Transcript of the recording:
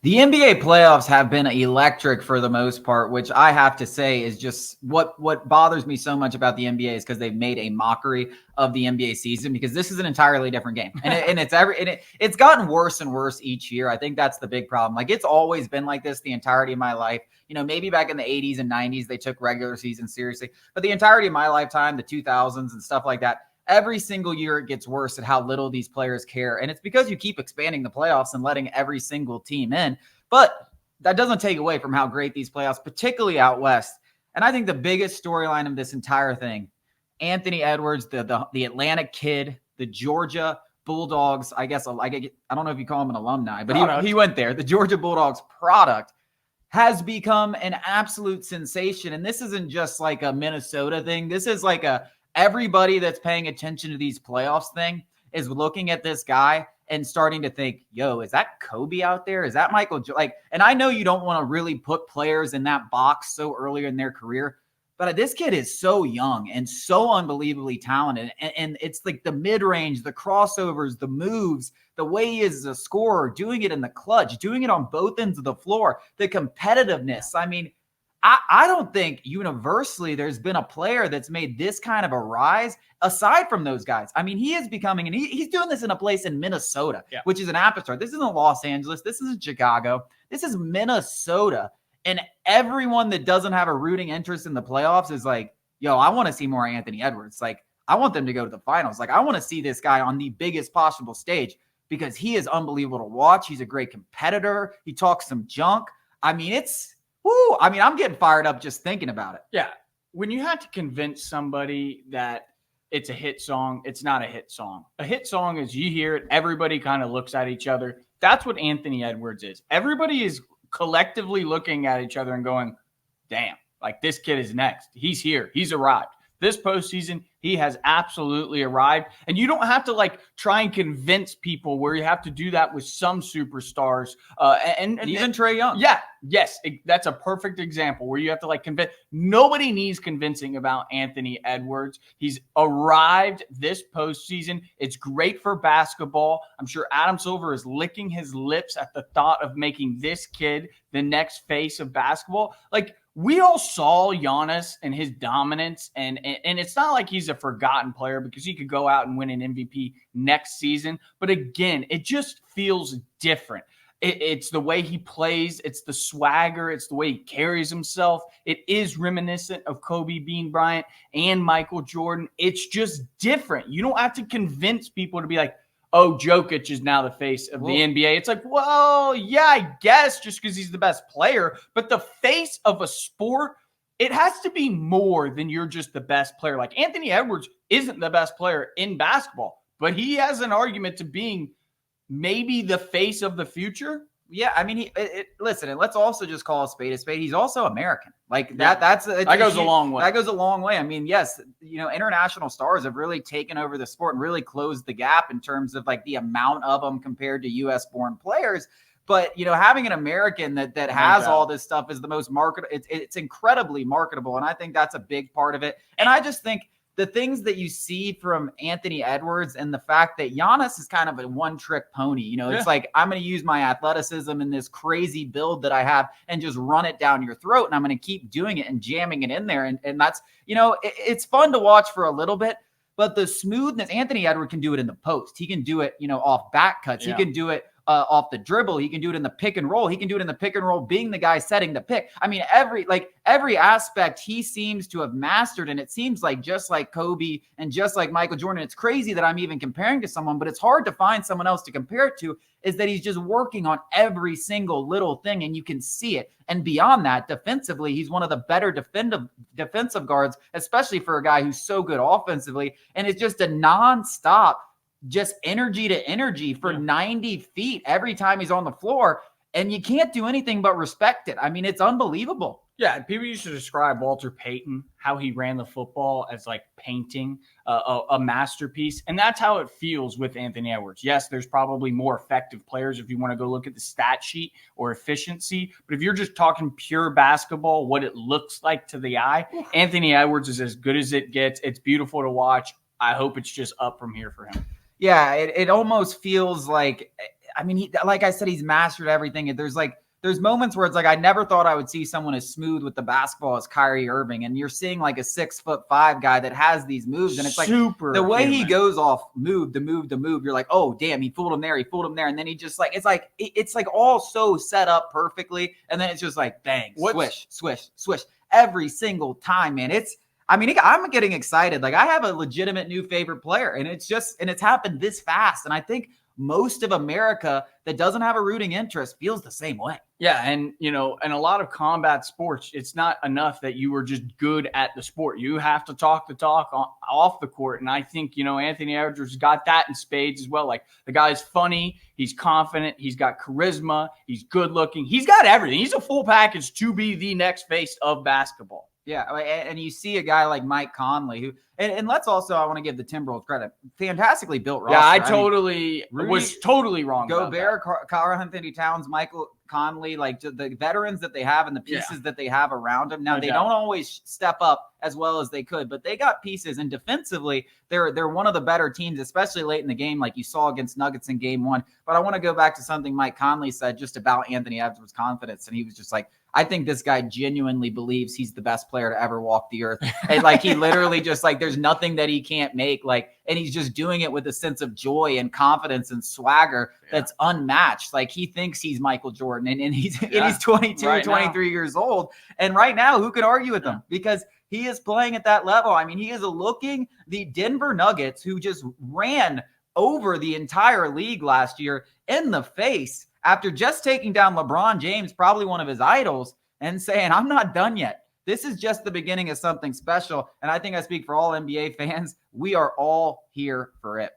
The NBA playoffs have been electric for the most part, which I have to say is just what bothers me so much about the NBA is because they've made a mockery of the NBA season because this is an entirely different game, and it's gotten worse and worse each year. I think that's the big problem. Like it's always been like this the entirety of my life. Maybe back in the 80s and 90s they took regular season seriously, but the entirety of my lifetime, the 2000s and stuff like that, every single year it gets worse at how little these players care. And it's because you keep expanding the playoffs and letting every single team in. But that doesn't take away from how great these playoffs, particularly out west. And I think the biggest storyline of this entire thing, Anthony Edwards, the Atlantic kid, the Georgia Bulldogs, I guess, I don't know if you call him an alumni, but he went there. The Georgia Bulldogs product has become an absolute sensation. And this isn't just like a Minnesota thing. This is like everybody that's paying attention to these playoffs thing is looking at this guy and starting to think, yo, is that Kobe out there? Is that Michael? And I know you don't want to really put players in that box so early in their career, but this kid is so young and so unbelievably talented. And it's like the mid-range, the crossovers, the moves, the way he is as a scorer, doing it in the clutch, doing it on both ends of the floor, the competitiveness. I mean, I don't think universally there's been a player that's made this kind of a rise aside from those guys. I mean, he is becoming, and he's doing this in a place in Minnesota, which is an appetite. This isn't Los Angeles. This isn't Chicago. This is Minnesota. And everyone that doesn't have a rooting interest in the playoffs is like, yo, I want to see more Anthony Edwards. Like, I want them to go to the finals. Like, I want to see this guy on the biggest possible stage because he is unbelievable to watch. He's a great competitor. He talks some junk. I mean, I'm getting fired up just thinking about it. Yeah. When you have to convince somebody that it's a hit song, it's not a hit song. A hit song is you hear it, everybody kind of looks at each other. That's what Anthony Edwards is. Everybody is collectively looking at each other and going, damn, like this kid is next. He's here. He's arrived. This postseason, he has absolutely arrived. And you don't have to like try and convince people where you have to do that with some superstars. And even Trae Young. Yeah. Yes. That's a perfect example where you have to like convince. Nobody needs convincing about Anthony Edwards. He's arrived this postseason. It's great for basketball. I'm sure Adam Silver is licking his lips at the thought of making this kid the next face of basketball. Like, we all saw Giannis and his dominance, and it's not like he's a forgotten player because he could go out and win an MVP next season. But again, it just feels different. It's the way he plays. It's the swagger. It's the way he carries himself. It is reminiscent of Kobe Bean Bryant and Michael Jordan. It's just different. You don't have to convince people to be like, oh, Jokic is now the face of the NBA. It's like, well, yeah, I guess just because he's the best player. But the face of a sport, it has to be more than you're just the best player. Like Anthony Edwards isn't the best player in basketball, but he has an argument to being maybe the face of the future. Yeah, I mean, listen, and let's also just call a spade a spade. He's also American. Like that goes a long way. That goes a long way. I mean, yes, international stars have really taken over the sport and really closed the gap in terms of like the amount of them compared to U.S. born players. But, having an American that has all this stuff is the most marketable. It's incredibly marketable. And I think that's a big part of it. And I just think the things that you see from Anthony Edwards and the fact that Giannis is kind of a one-trick pony. It's like, I'm going to use my athleticism and this crazy build that I have and just run it down your throat. And I'm going to keep doing it and jamming it in there. And that's, it's fun to watch for a little bit. But the smoothness, Anthony Edwards can do it in the post. He can do it, off back cuts. Yeah. He can do it off the dribble. He can do it in the pick and roll. He can do it in the pick and roll, being the guy setting the pick. I mean, every aspect he seems to have mastered. And it seems like just like Kobe and just like Michael Jordan, it's crazy that I'm even comparing to someone, but it's hard to find someone else to compare it to, is that he's just working on every single little thing and you can see it. And beyond that, defensively, he's one of the better defensive guards, especially for a guy who's so good offensively. And it's just a nonstop just energy to energy for 90 feet every time he's on the floor. And you can't do anything but respect it. I mean, it's unbelievable. Yeah, people used to describe Walter Payton, how he ran the football, as like painting a masterpiece. And that's how it feels with Anthony Edwards. Yes, there's probably more effective players if you want to go look at the stat sheet or efficiency. But if you're just talking pure basketball, what it looks like to the eye, Anthony Edwards is as good as it gets. It's beautiful to watch. I hope it's just up from here for him. Yeah, it almost feels like, I mean, like I said, he's mastered everything. There's moments where it's like I never thought I would see someone as smooth with the basketball as Kyrie Irving, and you're seeing like a 6'5" guy that has these moves, and it's like the way he goes off move to move. You're like, oh damn, he fooled him there, and then he just like it's like all so set up perfectly, and then it's just like bang, swish every single time, man. I'm getting excited. Like I have a legitimate new favorite player, and it's happened this fast, and I think most of America that doesn't have a rooting interest feels the same way. Yeah. And, in a lot of combat sports, it's not enough that you were just good at the sport. You have to talk the talk off the court. And I think, Anthony Edwards got that in spades as well. Like the guy's funny. He's confident. He's got charisma. He's good looking. He's got everything. He's a full package to be the next face of basketball. Yeah, and you see a guy like Mike Conley, who, and let's also, I want to give the Timberwolves credit, fantastically built roster. Yeah, was totally wrong. Gobert, Karl-Anthony Towns, Michael Conley, like the veterans that they have and the pieces that they have around them. Now, they don't always step up as well as they could, but they got pieces. And defensively, they're one of the better teams, especially late in the game, like you saw against Nuggets in game 1. But I want to go back to something Mike Conley said just about Anthony Edwards' confidence. And he was just like, I think this guy genuinely believes he's the best player to ever walk the earth. And like, he literally just like, there's nothing that he can't make. Like, and he's just doing it with a sense of joy and confidence and swagger that's unmatched. Like he thinks he's Michael Jordan and he's 22, right 23 years old. And right now, who can argue with him? Because he is playing at that level. I mean, he is looking the Denver Nuggets, who just ran over the entire league last year, in the face after just taking down LeBron James, probably one of his idols, and saying, I'm not done yet. This is just the beginning of something special. And I think I speak for all NBA fans. We are all here for it.